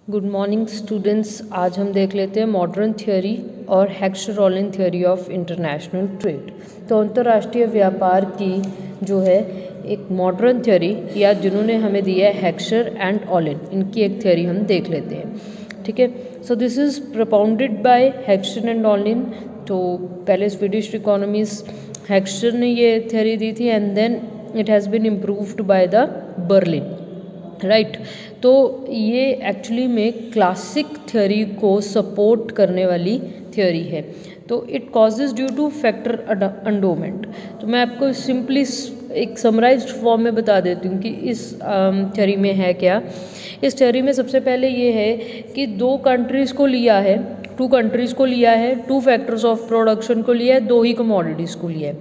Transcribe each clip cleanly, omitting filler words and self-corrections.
Good morning students. आज हम देख लेते हैं मॉडर्न थियोरी और हेक्सचर-रोलिन थियोरी ऑफ इंटरनेशनल ट्रेड। तो अंतर्राष्ट्रीय व्यापार की जो है एक मॉडर्न थियोरी या जिन्होंने हमें दिया है हेक्सचर एंड ओलिन, इनकी एक थियोरी हम देख लेते हैं। ठीक है, so this is propounded by Heckscher and Ohlin. तो पहले स्वीडिश इकोनॉमिस्ट हेक्सचर ने ये थियोरी दी थी and then it has been improved by the Berlin, right. तो ये एक्चुअली में क्लासिक थ्योरी को सपोर्ट करने वाली थ्योरी है। तो it causes due two factor endowment. तो मैं आपको सिंपली एक समराइज्ड फॉर्म में बता देती हूँ कि इस थ्योरी में है क्या। इस थ्योरी में सबसे पहले ये है कि टू कंट्रीज़ को लिया है, टू फैक्टर्स ऑफ प्रोडक्शन को लिया है, दो ही कमोडिटीज़ को लिया है।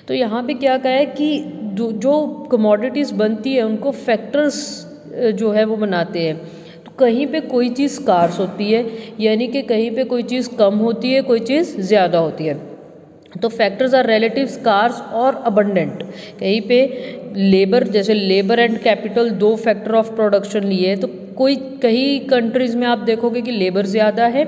तो यहाँ पे क्या कहा है कि जो कमोडिटीज़ बनती है उनको फैक्टर्स जो है वो बनाते हैं। तो कहीं पे कोई चीज़ स्कार्स होती है, यानी कि कहीं पे कोई चीज़ कम होती है, कोई चीज़ ज़्यादा होती है। तो फैक्टर्स आर रिलेटिव स्कार्स और अबंडेंट। कहीं पे लेबर, जैसे लेबर एंड कैपिटल दो फैक्टर ऑफ प्रोडक्शन लिए हैं, तो कई कंट्रीज़ में आप देखोगे कि लेबर ज़्यादा है,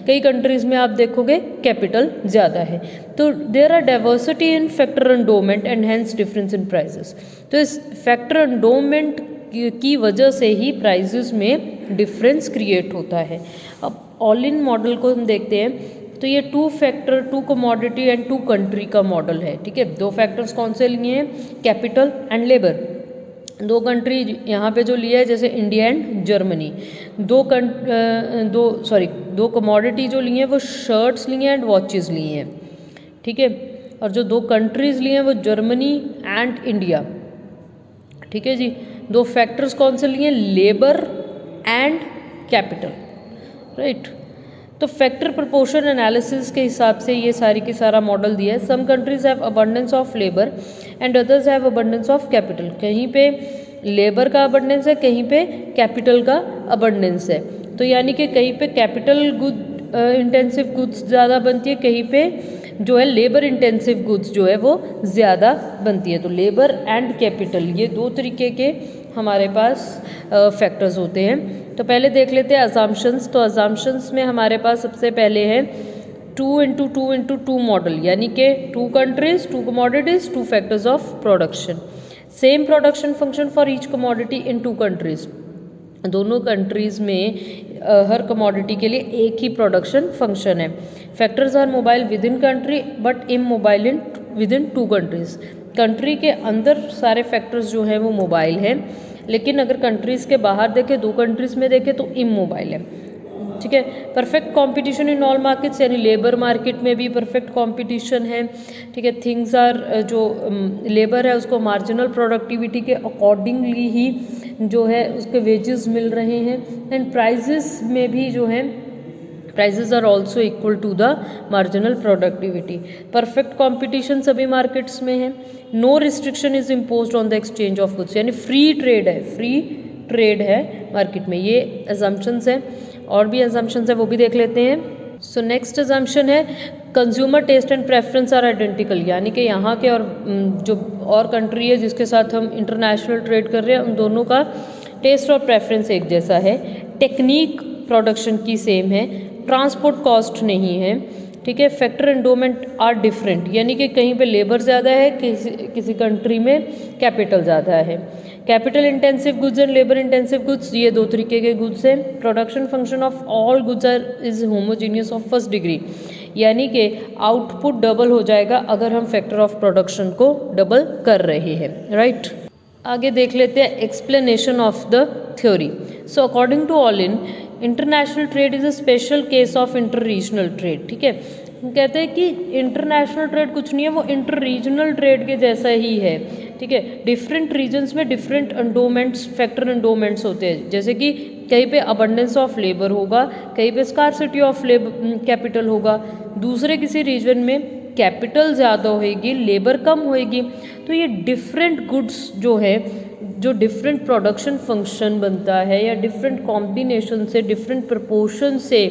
कई कंट्रीज़ में आप देखोगे कैपिटल ज़्यादा है। तो there are diversity in factor endowment and hence difference in prices. तो इस फैक्टर एंडोमेंट की वजह से ही प्राइसेस में डिफरेंस क्रिएट होता है। अब ऑल इन मॉडल को हम देखते हैं। तो ये two factor, two commodity and two country का मॉडल है। ठीक है, दो फैक्टर्स कौन से लिए हैं? Capital and labour. दो कंट्री यहाँ पे जो लिया है, जैसे इंडिया एंड जर्मनी। दो कमोडिटी जो लिए हैं वो शर्ट्स लिए हैं एंड वॉचेस लिए हैं। ठीक है, और जो दो कंट्रीज़ लिए हैं वो जर्मनी एंड इंडिया। ठीक है जी। दो फैक्टर्स कौन से लिए? Labour and capital, right. तो फैक्टर प्रोपोर्शन एनालिसिस के हिसाब से ये सारी की सारा मॉडल दिया है। Some countries have abundance of labour and others have abundance of capital. कहीं पे लेबर का अबंडेंस है, कहीं पे कैपिटल का अबंडेंस है। तो यानी कि कहीं पे कैपिटल गुड इंटेंसिव गुड्स ज़्यादा बनती है, कहीं पे जो है लेबर इंटेंसिव गुड्स जो है वो ज़्यादा बनती है। तो लेबर एंड कैपिटल ये दो तरीके के हमारे पास फैक्टर्स होते हैं। तो पहले देख लेते हैं अजम्पशंस। तो अजम्पशंस में हमारे पास सबसे पहले है 2 into 2 मॉडल, यानी कि two countries, two commodities, two factors of production. Same production function for each commodity in two countries. दोनों कंट्रीज़ में हर कमोडिटी के लिए एक ही प्रोडक्शन फंक्शन है। Factors are mobile within country but immobile in within two countries. Country के अंदर सारे फैक्टर्स जो हैं वो मोबाइल हैं, लेकिन अगर कंट्रीज़ के बाहर देखें, दो कंट्रीज़ में देखें तो इमोबाइल है। ठीक है, perfect competition in all markets, यानी लेबर मार्केट में भी परफेक्ट कंपटीशन है। ठीक है, थिंग्स आर जो लेबर है उसको मार्जिनल प्रोडक्टिविटी के अकॉर्डिंगली ही जो है उसके वेजेस मिल रहे हैं। एंड प्राइजेस में भी जो है prices are also equal to the marginal productivity. Perfect competition सभी मार्केट्स में है। No restriction is imposed on the exchange of goods, यानी फ्री ट्रेड है मार्केट में। ये अजम्पशंस है, और भी अजम्पशंस है वो भी देख लेते हैं। सो नेक्स्ट अजम्पशन है consumer taste and preference are identical, यानी कि यहाँ के और जो और कंट्री है जिसके साथ हम इंटरनेशनल ट्रेड कर रहे हैं उन दोनों का टेस्ट और प्रेफरेंस एक जैसा है। टेक्निक प्रोडक्शन की सेम है, ट्रांसपोर्ट कॉस्ट नहीं है। ठीक है, फैक्टर एंडोमेंट आर डिफरेंट, यानी कि कहीं पे लेबर ज़्यादा है, किसी कंट्री में कैपिटल ज़्यादा है। Capital intensive goods and labour intensive goods ये दो तरीके के गुड्स हैं। Production function of all goods are is homogeneous of first degree, यानी कि आउटपुट डबल हो जाएगा अगर हम फैक्टर ऑफ प्रोडक्शन को डबल कर रहे हैं, राइट। आगे देख लेते हैं explanation of the theory. So according to Ohlin, international trade is a special case of inter regional trade. ठीक है, हम कहते हैं कि इंटरनेशनल ट्रेड कुछ नहीं है, वो इंटर रीजनल ट्रेड के जैसा ही है। ठीक है, डिफरेंट रीजन्स में डिफरेंट एंडोमेंट्स, फैक्टर एंडोमेंट्स होते हैं। जैसे कि कहीं पे अबंडेंस ऑफ लेबर होगा, कहीं पे स्कार्सिटी ऑफ लेबर कैपिटल होगा, दूसरे किसी रीजन में कैपिटल ज़्यादा होएगी, लेबर कम होएगी। तो ये डिफरेंट गुड्स जो है, जो डिफरेंट प्रोडक्शन फंक्शन बनता है या डिफरेंट कॉम्बिनेशन से, डिफरेंट प्रपोर्शन से,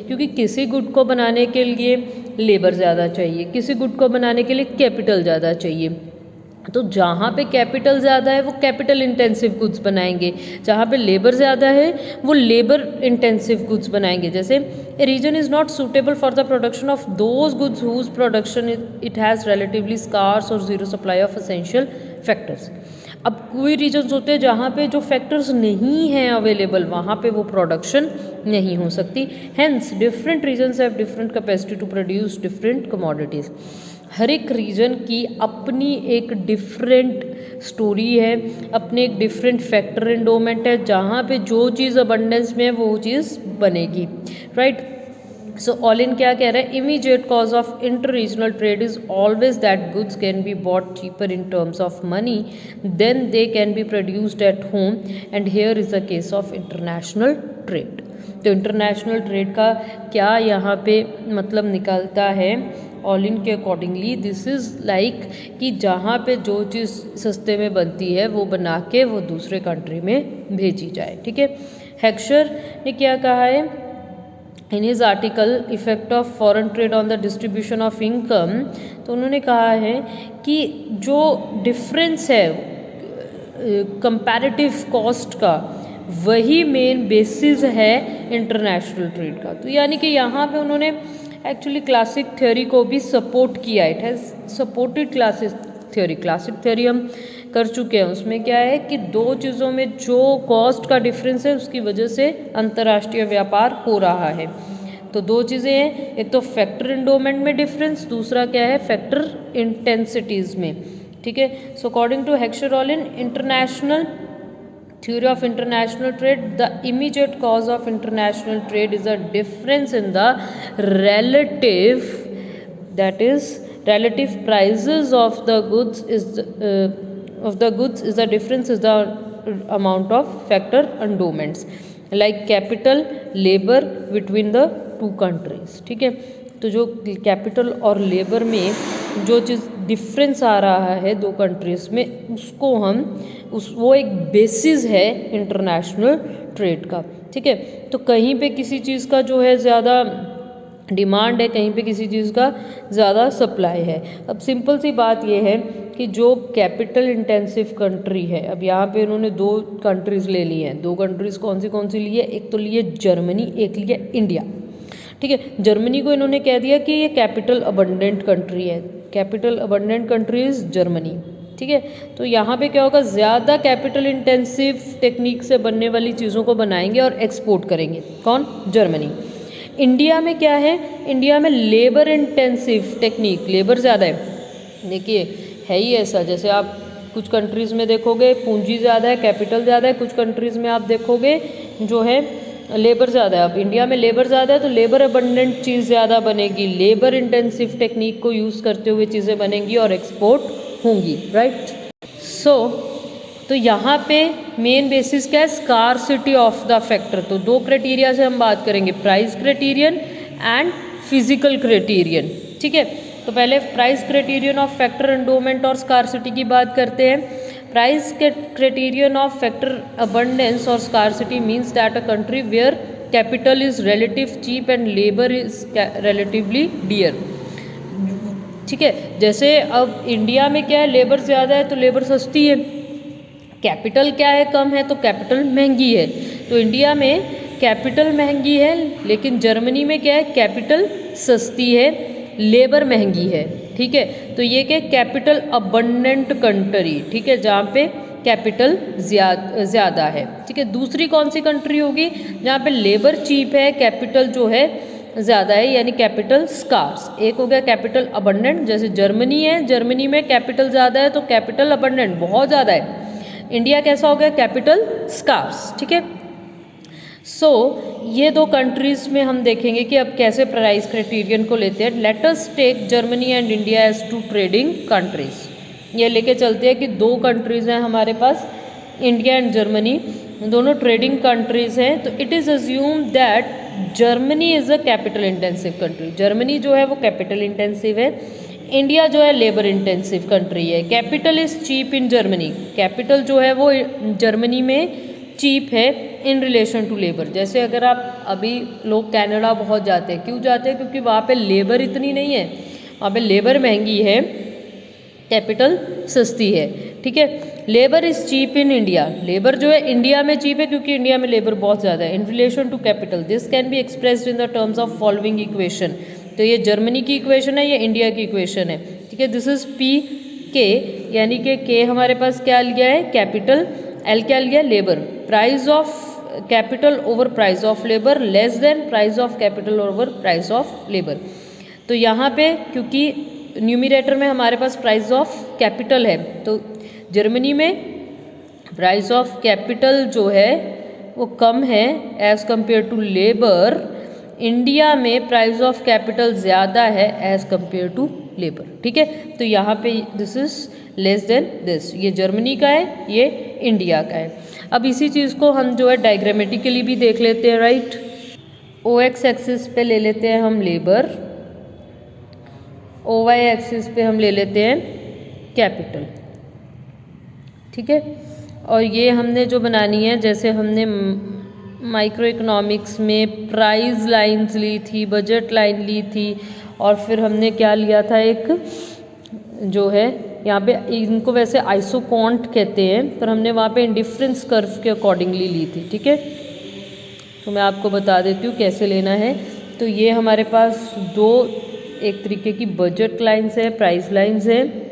क्योंकि किसी गुड को बनाने के लिए लेबर ज़्यादा चाहिए, किसी गुड को बनाने के लिए कैपिटल ज़्यादा चाहिए। तो जहाँ पे कैपिटल ज़्यादा है वो कैपिटल इंटेंसिव गुड्स बनाएंगे, जहाँ पे लेबर ज़्यादा है वो लेबर इंटेंसिव गुड्स बनाएंगे। जैसे a region is not suitable for the production of those goods whose production it has relatively scarce और zero supply of essential factors. अब कोई रीजन्स होते हैं जहाँ पे जो फैक्टर्स नहीं हैं अवेलेबल, वहाँ पे वो प्रोडक्शन नहीं हो सकती। Hence different regions have different capacity to produce different commodities. हर एक रीजन की अपनी एक डिफरेंट स्टोरी है, अपने एक डिफरेंट फैक्टर एंडोमेंट है, जहाँ पे जो चीज़ अबंडेंस में है वो चीज़ बनेगी, राइट। सो ऑल इन क्या कह रहा है, immediate cause of inter regional trade is always that goods can be bought cheaper in terms of money than they can be produced at home and here is the case of international trade. तो international trade का क्या यहाँ पे मतलब निकलता है, all in के accordingly this is like कि जहाँ पे जो चीज़ सस्ते में बनती है वो बना के वो दूसरे कंट्री में भेजी जाए, ठीक है। हेक्सर ने क्या कहा है in his article effect of foreign trade on the distribution of income, तो उन्होंने कहा है कि जो डिफरेंस है कंपैरेटिव कॉस्ट का वही मेन बेसिस है इंटरनेशनल ट्रेड का। तो यानी कि यहाँ पे उन्होंने एक्चुअली क्लासिक थ्योरी को भी सपोर्ट किया, it has supported classic theory. Classic theory हम कर चुके हैं, उसमें क्या है कि दो चीज़ों में जो कॉस्ट का डिफरेंस है उसकी वजह से अंतर्राष्ट्रीय व्यापार हो रहा है। तो दो चीज़ें हैं, एक तो फैक्टर एंडोमेंट में डिफरेंस, दूसरा क्या है फैक्टर इंटेंसिटीज़ में, ठीक है। So according to Heckscher Ohlin international theory of international trade, the immediate cause of international trade is a difference in the relative, that is relative prices of the goods is the difference is the amount of factor endowments like capital labor between the two countries, ठीक है। तो जो capital और labour में जो चीज़ difference आ रहा है दो कंट्रीज़ में, उसको हम वो एक बेसिस है इंटरनेशनल ट्रेड का, ठीक है। तो कहीं पे किसी चीज़ का जो है ज़्यादा डिमांड है, कहीं पे किसी चीज़ का ज़्यादा सप्लाई है। अब सिंपल सी बात ये है कि जो कैपिटल इंटेंसिव कंट्री है, अब यहाँ पे इन्होंने दो कंट्रीज़ ले ली हैं। दो कंट्रीज़ कौन सी ली है, एक तो ली है जर्मनी, एक ली है इंडिया, ठीक है। जर्मनी को इन्होंने कह दिया कि ये कैपिटल अबंडेंट कंट्री है, capital abundant country is Germany, ठीक है। तो यहाँ पे क्या होगा, ज़्यादा कैपिटल इंटेंसिव टेक्निक से बनने वाली चीज़ों को बनाएंगे और एक्सपोर्ट करेंगे, कौन, जर्मनी। इंडिया में क्या है, इंडिया में लेबर इंटेंसिव टेक्निक, लेबर ज़्यादा है। देखिए है ही ऐसा, जैसे आप कुछ कंट्रीज़ में देखोगे पूंजी ज़्यादा है, कैपिटल ज़्यादा है, कुछ कंट्रीज़ में आप देखोगे जो है लेबर ज़्यादा है। अब इंडिया में लेबर ज़्यादा है तो लेबर अबंडेंट चीज़ ज़्यादा बनेगी, लेबर इंटेंसिव टेक्निक को यूज़ करते हुए चीज़ें बनेंगी और एक्सपोर्ट होंगी, राइट। सो तो यहाँ पे मेन बेसिस क्या है, स्कार्सिटी ऑफ द फैक्टर। तो दो क्राइटेरिया से हम बात करेंगे, price criterion and physical criterion, ठीक है। तो पहले price criterion of factor endowment और स्कार्सिटी की बात करते हैं। Price criterion of factor abundance और scarcity means that a country where capital is relative cheap and labour is relatively dear, ठीक है। जैसे अब इंडिया में क्या है, लेबर ज़्यादा है तो लेबर सस्ती है, कैपिटल क्या है, कम है तो कैपिटल महंगी है। तो इंडिया में कैपिटल महंगी है, लेकिन जर्मनी में क्या है, कैपिटल सस्ती है, लेबर महंगी है, ठीक है। तो ये क्या, कैपिटल अबंडेंट कंट्री, ठीक है, जहाँ पे कैपिटल ज़्यादा है, ठीक है। दूसरी कौन सी कंट्री होगी, जहाँ पे लेबर चीप है, कैपिटल जो है ज़्यादा है, यानी कैपिटल स्कार्स। एक हो गया कैपिटल अबंडेंट, जैसे जर्मनी है, जर्मनी में कैपिटल ज़्यादा है तो कैपिटल अबंडेंट बहुत ज़्यादा है। इंडिया कैसा हो गया, कैपिटल स्कार्स, ठीक है। सो ये दो कंट्रीज़ में हम देखेंगे कि अब कैसे प्राइस क्राइटेरियन को लेते हैं। Let us take Germany and India as two trading countries. ये लेके चलते हैं कि दो कंट्रीज़ हैं हमारे पास, इंडिया एंड जर्मनी, दोनों ट्रेडिंग कंट्रीज़ हैं। तो it is assume that Germany is a capital intensive country, Germany जो है वो कैपिटल इंटेंसिव है, इंडिया जो है लेबर इंटेंसिव कंट्री है। Capital is cheap in Germany, capital जो है वो जर्मनी में चीप है इन रिलेशन टू लेबर। जैसे अगर आप अभी लोग कनाडा बहुत जाते हैं, क्यों जाते हैं, क्योंकि वहाँ पे लेबर इतनी नहीं है, वहाँ पे लेबर महंगी है कैपिटल सस्ती है, ठीक है। Labour is cheap in India, labour जो है इंडिया में चीप है क्योंकि इंडिया में लेबर बहुत ज़्यादा है। In relation to capital this can be expressed in the terms of following equation. तो ये जर्मनी की इक्वेशन है, ये इंडिया की इक्वेशन है, ठीक है। दिस इज पी के, यानी कि के हमारे पास क्या लिया है कैपिटल, एल क्या लिया labour, price of capital over price of labour less than price of capital over price of labour. तो यहाँ पे क्योंकि न्यूमिरेटर में हमारे पास प्राइस ऑफ कैपिटल है, तो जर्मनी में प्राइस ऑफ कैपिटल जो है वो कम है as compare to labour, India में प्राइस ऑफ कैपिटल ज़्यादा है एज़ कंपेयर टू लेबर, ठीक है। तो यहाँ पे this is less than this, ये जर्मनी का है, ये इंडिया का है। अब इसी चीज़ को हम जो है डायग्रामेटिकली भी देख लेते हैं, राइट। ओ एक्स एक्सिस पे ले लेते हैं हम लेबर, ओ वाई एक्सिस पे हम ले लेते हैं कैपिटल, ठीक है। और ये हमने जो बनानी है, जैसे हमने माइक्रो इकोनॉमिक्स में प्राइस लाइंस ली थी, बजट लाइन ली थी, और फिर हमने क्या लिया था एक जो है यहाँ पे, इनको वैसे आइसोकॉन्ट कहते हैं, पर हमने वहाँ पे इंडिफरेंस कर्व के अकॉर्डिंगली ली थी, ठीक है। तो मैं आपको बता देती हूँ कैसे लेना है। तो ये हमारे पास दो एक तरीके की बजट लाइंस है, प्राइस लाइंस है।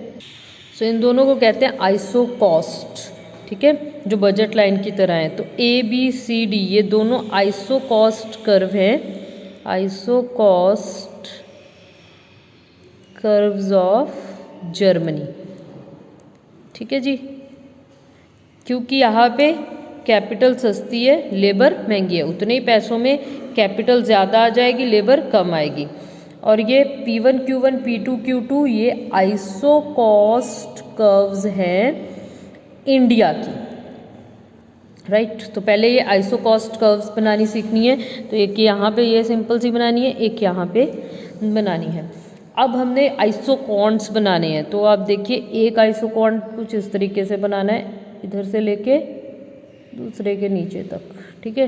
सो इन दोनों को कहते हैं आइसो कॉस्ट, ठीक है, जो बजट लाइन की तरह है। तो ए बी सी डी ये दोनों आइसो कॉस्ट कर्व है, iso cost curves of Germany, ठीक है जी। क्योंकि यहाँ पे कैपिटल सस्ती है, लेबर महंगी है, उतने ही पैसों में कैपिटल ज़्यादा आ जाएगी, लेबर कम आएगी। और ये P1 Q1 P2 Q2 ये आइसो कॉस्ट कर्व्स हैं इंडिया की, राइट। तो पहले ये आइसो कॉस्ट कर्व्स बनानी सीखनी है। तो एक यहाँ पे ये सिंपल सी बनानी है, एक यहाँ पे बनानी है। अब हमने आइसोकॉन्ट्स बनाने हैं, तो आप देखिए एक आइसोकॉन्ट कुछ इस तरीके से बनाना है, इधर से लेके दूसरे के नीचे तक, ठीक है।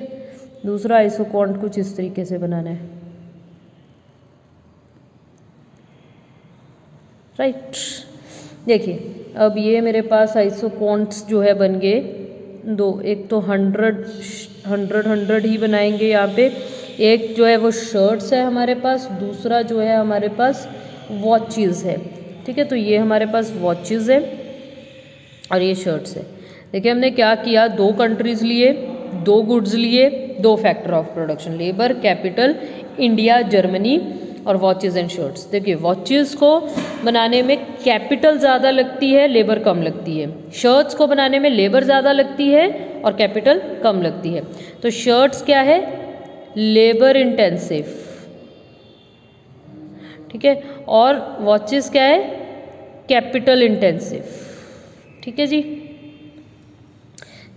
दूसरा आइसोकॉन्ट कुछ इस तरीके से बनाना है, राइट। देखिए अब ये मेरे पास आइसोकॉन्ट्स जो है बन गए दो, एक तो 100 ही बनाएंगे यहाँ पे, एक जो है वो शर्ट्स है हमारे पास, दूसरा जो है हमारे पास वॉचेस है, ठीक है। तो ये हमारे पास वॉचेस है और ये शर्ट्स है। देखिए हमने क्या किया, दो कंट्रीज लिए, दो गुड्स लिए, दो factor of production, labour, capital, India, Germany और वॉचेस एंड शर्ट्स। देखिए वॉचेस को बनाने में कैपिटल ज़्यादा लगती है, लेबर कम लगती है। शर्ट्स को बनाने में लेबर ज़्यादा लगती है और कैपिटल कम लगती है। तो शर्ट्स क्या है, लेबर इंटेंसिव, ठीक है, और वॉचेस क्या है, कैपिटल इंटेंसिव, ठीक है जी,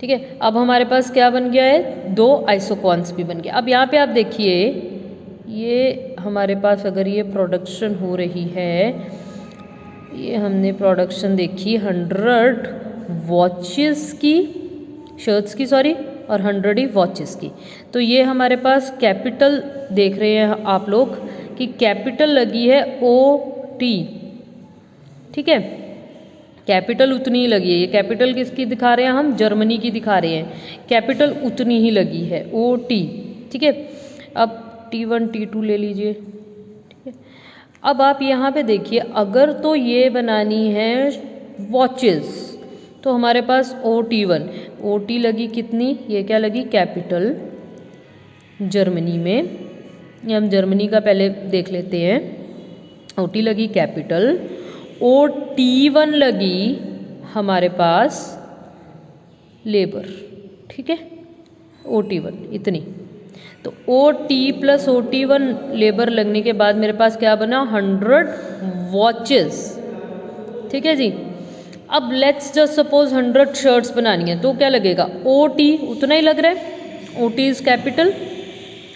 ठीक है। अब हमारे पास क्या बन गया है, दो आइसोकॉन्स भी बन गया। अब यहाँ पे आप देखिए ये हमारे पास अगर ये प्रोडक्शन हो रही है, ये हमने प्रोडक्शन देखी 100 वॉचेस की, शर्ट्स की सॉरी, और 100 ही वॉचेस की। तो ये हमारे पास कैपिटल देख रहे हैं आप लोग कि कैपिटल लगी है OT, ठीक है, कैपिटल उतनी ही लगी है। ये कैपिटल किसकी दिखा रहे हैं हम, जर्मनी की दिखा रहे हैं, कैपिटल उतनी ही लगी है OT, ठीक है। अब T1 T2 ले लीजिए, ठीक है। अब आप यहाँ पे देखिए अगर तो ये बनानी है वॉचेस तो हमारे पास OT1, OT लगी कितनी, ये क्या लगी कैपिटल जर्मनी में, ये हम जर्मनी का पहले देख लेते हैं। OT लगी कैपिटल, OT1 लगी हमारे पास लेबर, ठीक है, OT1 इतनी। तो OT प्लस OT1 लेबर लगने के बाद मेरे पास क्या बना, 100 वॉचेस, ठीक है जी। अब लेट्स जस्ट सपोज 100 शर्ट्स बनानी है, तो क्या लगेगा, OT उतना ही लग रहा है, OT इज कैपिटल,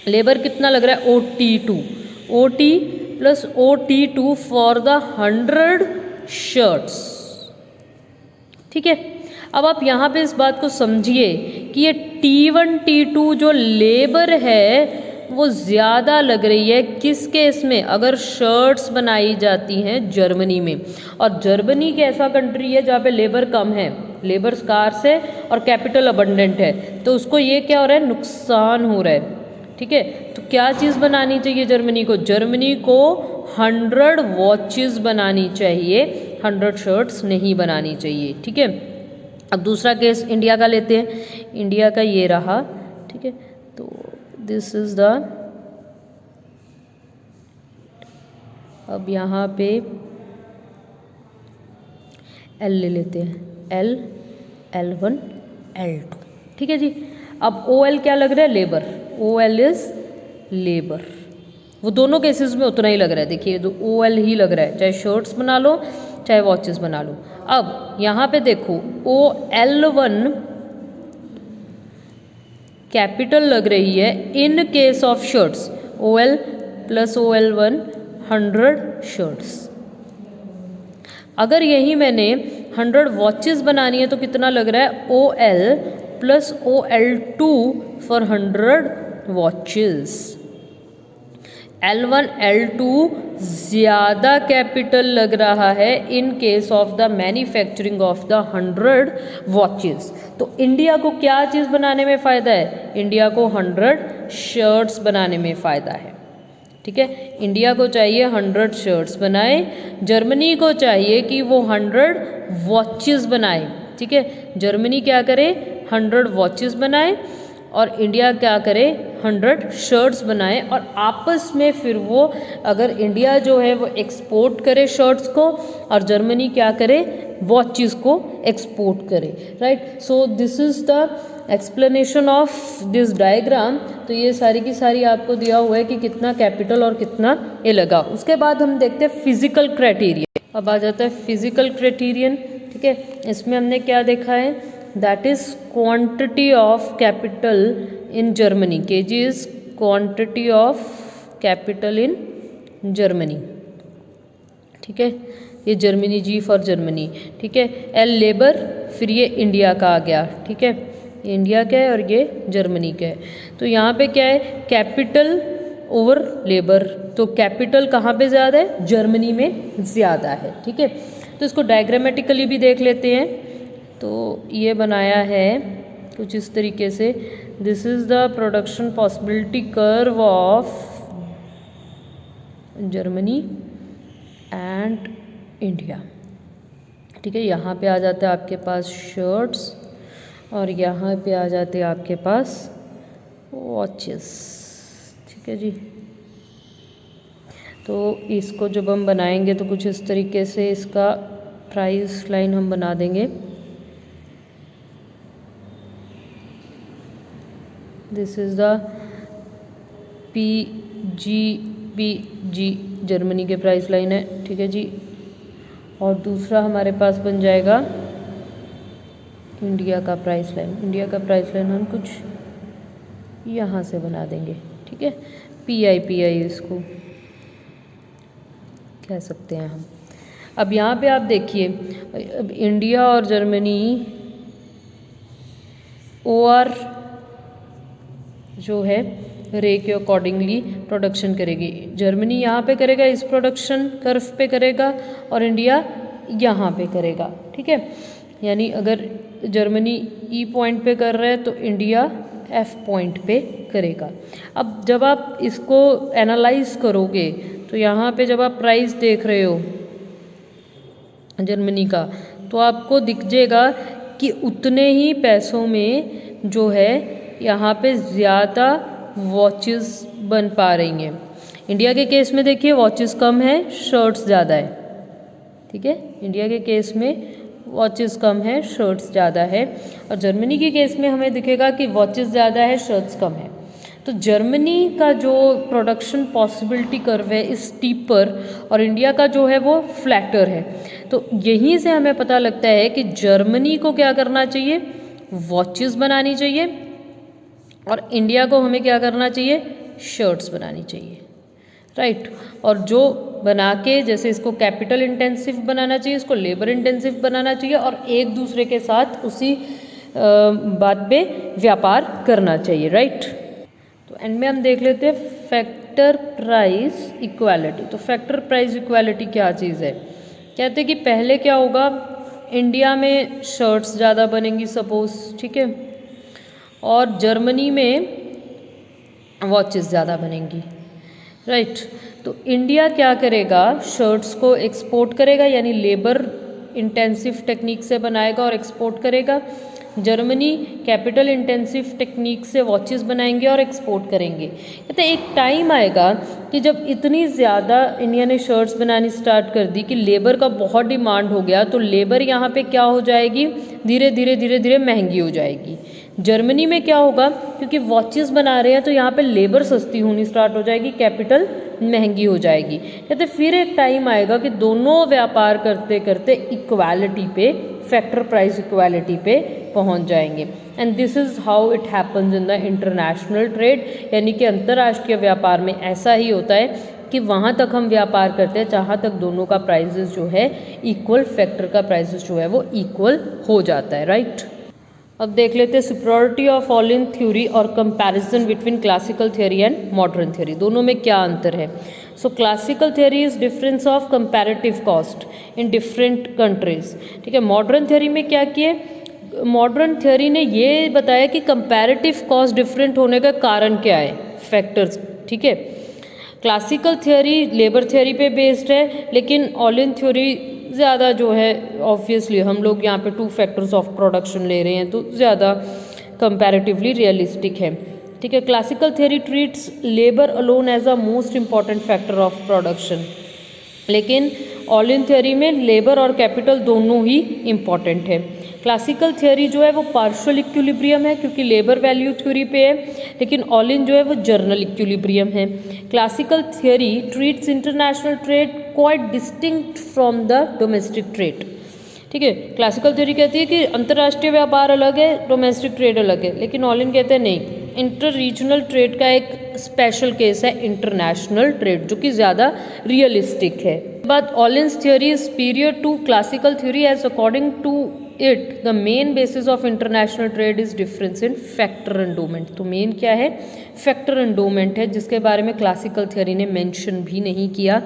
लेबर कितना लग रहा है, OT2, OT plus OT2 for the 100 shirts, ठीक है। अब आप यहाँ पे इस बात को समझिए कि ये T1 T2 जो लेबर है वो ज़्यादा लग रही है किस केस में, अगर शर्ट्स बनाई जाती हैं जर्मनी में। और जर्मनी एक ऐसा कंट्री है जहाँ पे लेबर कम है, लेबर स्कार्स है और कैपिटल अबंडेंट है, तो उसको ये क्या हो रहा है, नुकसान हो रहा है। ठीक है, तो क्या चीज़ बनानी चाहिए जर्मनी को? जर्मनी को 100 वॉचेस बनानी चाहिए, 100 शर्ट्स नहीं बनानी चाहिए। ठीक है, अब दूसरा केस इंडिया का लेते हैं। इंडिया का ये रहा। ठीक है, तो दिस इज द, अब यहाँ पे एल ले लेते हैं, एल, L1, L2। ठीक है जी, अब OL क्या लग रहा है, लेबर, OL इज लेबर। वो दोनों केसेस में उतना ही लग रहा है, देखिए जो OL ही लग रहा है, चाहे शर्ट्स बना लो चाहे वॉचेस बना लो। अब यहाँ पे देखो OL1 कैपिटल लग रही है in case of shirts, OL plus OL1 100 shirts. अगर यही मैंने 100 वॉचेस बनानी है तो कितना लग रहा है, OL plus OL2 for 100 watches. L1 L2 ज़्यादा कैपिटल लग रहा है in case of the manufacturing of the 100 watches. तो इंडिया को क्या चीज़ बनाने में फ़ायदा है, इंडिया को 100 शर्ट्स बनाने में फ़ायदा है। ठीक है, इंडिया को चाहिए 100 शर्ट्स बनाए, जर्मनी को चाहिए कि वो 100 वॉचेस बनाए। ठीक है, जर्मनी क्या करे, 100 वॉचेस बनाए और इंडिया क्या करे, 100 शर्ट्स बनाए। और आपस में फिर वो, अगर इंडिया जो है वो एक्सपोर्ट करे शर्ट्स को और जर्मनी क्या करे, वॉचेस को एक्सपोर्ट करे। Right, so this is the explanation of this diagram. तो ये सारी की सारी आपको दिया हुआ है कि कितना कैपिटल और कितना ये लगा। उसके बाद हम देखते हैं फिजिकल क्राइटेरियन। अब आ जाता है फिजिकल क्राइटेरियन। ठीक है, इसमें हमने क्या देखा है, that is quantity of capital in Germany, KG is quantity of capital in Germany. ठीक है, ये जर्मनी, जी फॉर जर्मनी। ठीक है, एल लेबर, फिर ये इंडिया का आ गया। ठीक है, इंडिया का है और ये जर्मनी का है। तो यहाँ पे क्या है, कैपिटल ओवर लेबर, तो कैपिटल कहाँ पे ज़्यादा है, जर्मनी में ज़्यादा है। ठीक है, तो इसको डायग्रामेटिकली भी देख लेते हैं। तो ये बनाया है कुछ इस तरीके से, this is the production possibility curve of Germany and India. ठीक है, यहाँ पे आ जाता है आपके पास शर्ट्स और यहाँ पे आ जाते हैं आपके पास वॉचेस। ठीक है जी, तो इसको जब हम बनाएंगे तो कुछ इस तरीके से इसका प्राइस लाइन हम बना देंगे। This is the PGBG, Germany के प्राइस लाइन है। ठीक है जी, और दूसरा हमारे पास बन जाएगा इंडिया का प्राइस लाइन। इंडिया का प्राइस लाइन हम कुछ यहाँ से बना देंगे। ठीक है, PI इसको कह सकते हैं हम। अब यहाँ पे आप देखिए, अब इंडिया और जर्मनी OR जो है रे के अकॉर्डिंगली प्रोडक्शन करेगी। जर्मनी यहाँ पे करेगा, इस प्रोडक्शन कर्व पे करेगा, और इंडिया यहाँ पे करेगा। ठीक है, यानी अगर जर्मनी E पॉइंट पे कर रहा है तो इंडिया F पॉइंट पे करेगा। अब जब आप इसको एनालाइज करोगे तो यहाँ पे जब आप प्राइस देख रहे हो जर्मनी का, तो आपको दिख जाएगा कि उतने ही पैसों में जो है यहाँ पे ज़्यादा वॉचेस बन पा रही हैं। इंडिया के केस में देखिए वॉचेस कम है, शर्ट्स ज़्यादा है। ठीक है, इंडिया के केस में वॉचेस कम है, शर्ट्स ज़्यादा है, और जर्मनी के केस में हमें दिखेगा कि वॉचेस ज़्यादा है, शर्ट्स कम है। तो जर्मनी का जो प्रोडक्शन पॉसिबिलिटी कर्व है इस स्टीपर, और इंडिया का जो है वो फ्लैटर है। तो यहीं से हमें पता लगता है कि जर्मनी को क्या करना चाहिए, वॉचेस बनानी चाहिए, और इंडिया को हमें क्या करना चाहिए, शर्ट्स बनानी चाहिए। राइट, और जो बना के, जैसे इसको कैपिटल इंटेंसिव बनाना चाहिए, इसको लेबर इंटेंसिव बनाना चाहिए, और एक दूसरे के साथ उसी बात पे व्यापार करना चाहिए। राइट, तो एंड में हम देख लेते हैं फैक्टर प्राइस इक्वालिटी। तो फैक्टर प्राइस इक्वालिटी क्या चीज़ है? कहते हैं कि पहले क्या होगा, इंडिया में शर्ट्स ज़्यादा बनेंगी सपोज, ठीक है, और जर्मनी में वॉचेस ज़्यादा बनेंगी, राइट। तो इंडिया क्या करेगा, शर्ट्स को एक्सपोर्ट करेगा, यानी लेबर इंटेंसिव टेक्निक से बनाएगा और एक्सपोर्ट करेगा। जर्मनी कैपिटल इंटेंसिव टेक्निक से वॉचेस बनाएंगे और एक्सपोर्ट करेंगे। कहते एक टाइम आएगा कि जब इतनी ज़्यादा इंडिया ने शर्ट्स बनानी स्टार्ट कर दी कि लेबर का बहुत डिमांड हो गया, तो लेबर यहाँ पे क्या हो जाएगी, धीरे धीरे धीरे धीरे महंगी हो जाएगी। जर्मनी में क्या होगा, क्योंकि वॉचेस बना रहे हैं तो यहाँ पे लेबर सस्ती होनी स्टार्ट हो जाएगी, कैपिटल महंगी हो जाएगी। कहते फिर एक टाइम आएगा कि दोनों व्यापार करते करते इक्वालिटी पे, फैक्टर प्राइस इक्वालिटी पे पहुंच जाएंगे। And this is how it happens in the international trade, यानी कि अंतर्राष्ट्रीय व्यापार में ऐसा ही होता है कि वहाँ तक हम व्यापार करते हैं जहाँ तक दोनों का प्राइजेस जो है इक्वल, फैक्टर का प्राइजेस जो है वो इक्वल हो जाता है, राइट। अब देख लेते हैं सुपीरियरिटी ऑफ ऑलिन थ्योरी और comparison between classical theory and modern theory, दोनों में क्या अंतर है। सो classical theory is difference of comparative cost in different countries, ठीक है। मॉडर्न थ्योरी में क्या किए, मॉडर्न थ्योरी ने ये बताया कि कंपैरेटिव कॉस्ट डिफरेंट होने का कारण क्या है, फैक्टर्स, ठीक है। क्लासिकल थ्योरी लेबर थ्योरी पे बेस्ड है, लेकिन ऑलिन थ्योरी ज़्यादा जो है, ऑब्वियसली हम लोग यहाँ पे 2 फैक्टर्स ऑफ प्रोडक्शन ले रहे हैं तो ज़्यादा कंपैरेटिवली रियलिस्टिक है, ठीक है। Classical theory treats labour alone as a most important factor of production, लेकिन ऑलिन थ्योरी में लेबर और कैपिटल दोनों ही इम्पॉर्टेंट है। क्लासिकल थ्योरी जो है वो पार्शियल इक्विलिब्रियम है क्योंकि लेबर वैल्यू थ्योरी पे है, लेकिन ऑलिन जो है वो जर्नल इक्विलिब्रियम है। Classical theory treats international trade quite distinct from the domestic trade, ठीक है। क्लासिकल थ्योरी कहती है कि अंतर्राष्ट्रीय व्यापार अलग है, डोमेस्टिक ट्रेड अलग है, लेकिन ऑलिन कहते हैं नहीं, इंटर रीजनल ट्रेड का एक स्पेशल केस है इंटरनेशनल ट्रेड, जो कि ज़्यादा रियलिस्टिक है। But Ohlin's theory is superior to classical theory as according to it the main basis of international trade is difference in factor endowment. तो main क्या है, फैक्टर एंडोमेंट है, जिसके बारे में क्लासिकल थ्योरी ने मेंशन भी नहीं किया।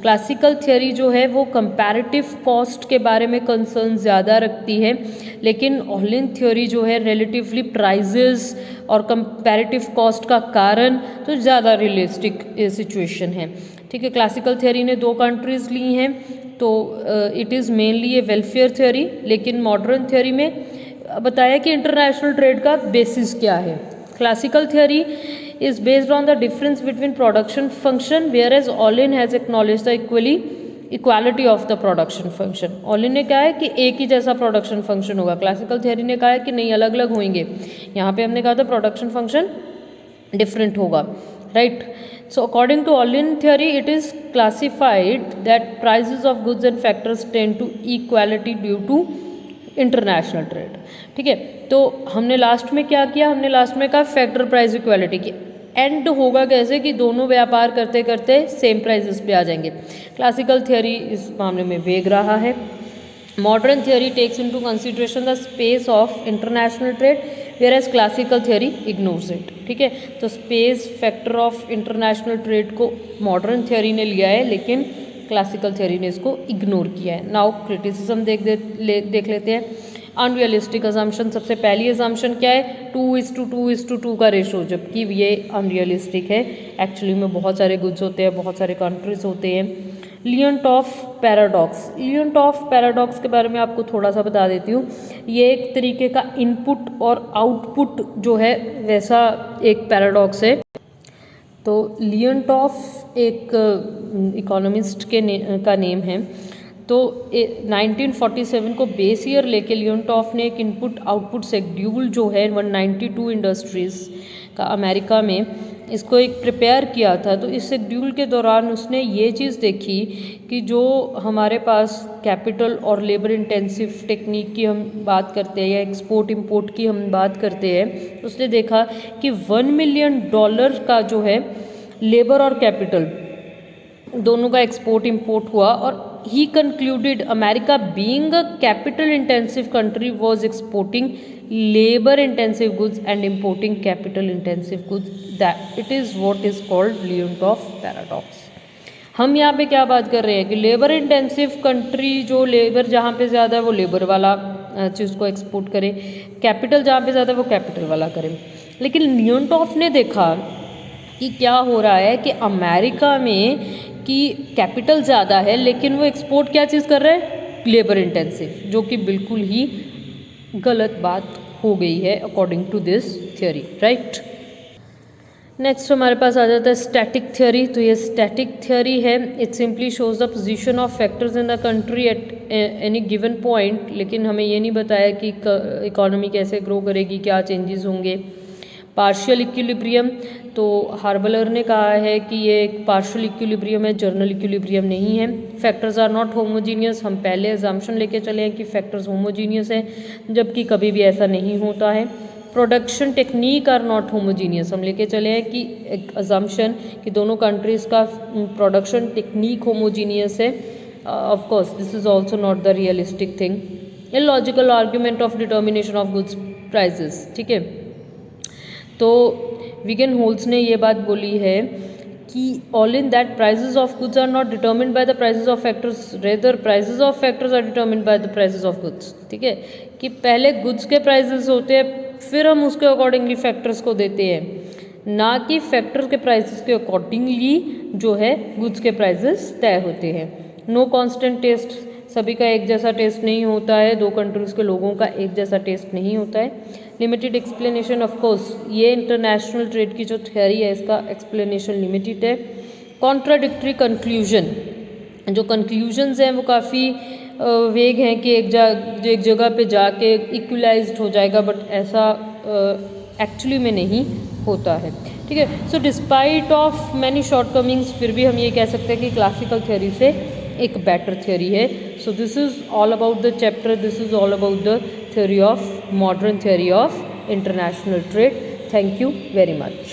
क्लासिकल थ्योरी जो है वो कंपैरेटिव कॉस्ट के बारे में कंसर्न ज़्यादा रखती है, लेकिन ऑलिन थ्योरी जो है रिलेटिवली प्राइजेस और कंपैरेटिव कॉस्ट का कारण तो ज़्यादा रियलिस्टिक सिचुएशन है, ठीक है। क्लासिकल थ्योरी ने 2 कंट्रीज ली हैं, तो it is mainly a welfare theory, लेकिन मॉडर्न थ्योरी में बताया कि इंटरनेशनल ट्रेड का बेसिस क्या है। Classical theory is based on the difference between production function, where as Ohlin has acknowledge the equality of the production function. Ohlin ने कहा है कि एक ही जैसा प्रोडक्शन फंक्शन होगा, क्लासिकल थ्योरी ने कहा है कि नहीं, अलग अलग होंगे। यहाँ पे हमने कहा था प्रोडक्शन फंक्शन डिफरेंट होगा, right. So according to Olin theory, it is classified that prices of goods and factors tend to equality due to international trade, ठीक है। तो हमने लास्ट में क्या किया, हमने लास्ट में कहा फैक्टर प्राइस इक्वालिटी की एंड होगा कैसे कि दोनों व्यापार करते करते सेम प्राइसेस पे आ जाएंगे। क्लासिकल थ्योरी इस मामले में वेग रहा है। Modern theory takes into consideration the space of international trade, whereas classical theory ignores it, ठीक है। तो space factor of international trade को मॉडर्न थ्योरी ने लिया है, लेकिन क्लासिकल थ्योरी ने इसको इग्नोर किया है। नाउ क्रिटिसिज्म देख लेते हैं। अनरियलिस्टिक अजम्पशन, सबसे पहली अजम्पशन क्या है, 2:2:2 का रेशो, जबकि ये अनरियलिस्टिक है। एक्चुअली में बहुत सारे गुड्स होते हैं, बहुत सारे कंट्रीज होते हैं। लियोनटॉफ पैराडॉक्स, लियोनटॉफ पैराडॉक्स के बारे में आपको थोड़ा सा बता देती हूँ। ये एक तरीके का इनपुट और आउटपुट जो है वैसा एक पैराडॉक्स है। तो लियोनटॉफ एक इकोनॉमिस्ट का नेम है। तो 1947 को बेस ईयर लेके लियोनटॉफ ने एक इनपुट आउटपुट शेड्यूल जो है 192 इंडस्ट्रीज़ का अमेरिका में, इसको एक प्रिपेयर किया था। तो इस शेड्यूल के दौरान उसने ये चीज़ देखी कि जो हमारे पास कैपिटल और लेबर इंटेंसिव टेक्निक की हम बात करते हैं या एक्सपोर्ट इंपोर्ट की हम बात करते हैं, तो उसने देखा कि $1 मिलियन का जो है लेबर और कैपिटल दोनों का एक्सपोर्ट इंपोर्ट हुआ। और he concluded America being a capital intensive country was exporting labor intensive goods and importing capital intensive goods, that it is what is called Leontoff paradox. हम यहाँ पे क्या बात कर रहे हैं कि लेबर इंटेंसिव कंट्री जो लेबर जहाँ पे ज़्यादा है वो लेबर वाला चीज़ को एक्सपोर्ट करे, कैपिटल जहाँ पे ज़्यादा है वो कैपिटल वाला करे। लेकिन लियोनटॉफ ने देखा कि क्या हो रहा है कि अमेरिका में कि कैपिटल ज़्यादा है लेकिन वो एक्सपोर्ट क्या चीज़ कर रहे हैं, लेबर इंटेंसिव, जो कि बिल्कुल ही गलत बात हो गई है according to this theory, right. Next हमारे पास आ जाता है स्टैटिक थ्योरी। तो ये स्टैटिक थ्योरी है, it simply shows the position of factors in the country at any given point. लेकिन हमें ये नहीं बताया कि इकोनॉमी कैसे ग्रो करेगी, क्या चेंजेस होंगे। पार्शियल इक्विलिब्रियम, तो हार्बलर ने कहा है कि ये एक पार्शियल इक्विलिब्रियम है, जर्नल इक्विलिब्रियम नहीं है। फैक्टर्स आर नॉट होमोजीनियस, हम पहले एग्जाम्पशन लेके चले हैं कि फैक्टर्स होमोजीनियस हैं, जबकि कभी भी ऐसा नहीं होता है। Production technique are not homogeneous, हम लेके चले हैं कि एक अजम्पशन कि दोनों कंट्रीज़ का प्रोडक्शन टेक्निक होमोजीनियस है। Of course this is also not the realistic thing. Illogical argument of determination of goods prices, ठीक है। तो विगन होल्स ने ये बात बोली है कि Ohlin that prices of goods are not determined by the prices of factors, rather prices of factors are determined by the prices of goods, ठीक है। कि पहले गुड्स के प्राइजेस होते हैं, फिर हम उसके अकॉर्डिंगली फैक्टर्स को देते हैं, ना कि फैक्टर्स के प्राइसेस के अकॉर्डिंगली जो है गुड्स के प्राइसेस तय होते हैं। नो कांस्टेंट टेस्ट, सभी का एक जैसा टेस्ट नहीं होता है, दो कंट्रीज़ के लोगों का एक जैसा टेस्ट नहीं होता है। लिमिटेड एक्सप्लेनेशन, ऑफ कोर्स ये इंटरनेशनल ट्रेड की जो थ्योरी है इसका एक्सप्लेनेशन लिमिटेड है। कॉन्ट्राडिक्टरी कंक्लूजन, जो कंक्लूजन्स हैं वो काफ़ी वेग हैं कि एक जगह पे जाके इक्वलाइज्ड हो जाएगा, बट ऐसा एक्चुअली में नहीं होता है, ठीक है। So despite of many shortcomings, फिर भी हम ये कह सकते हैं कि क्लासिकल थ्योरी से एक बेटर थ्योरी है। So this is all about the chapter, this is all about the theory of modern theory of international trade. Thank you very much.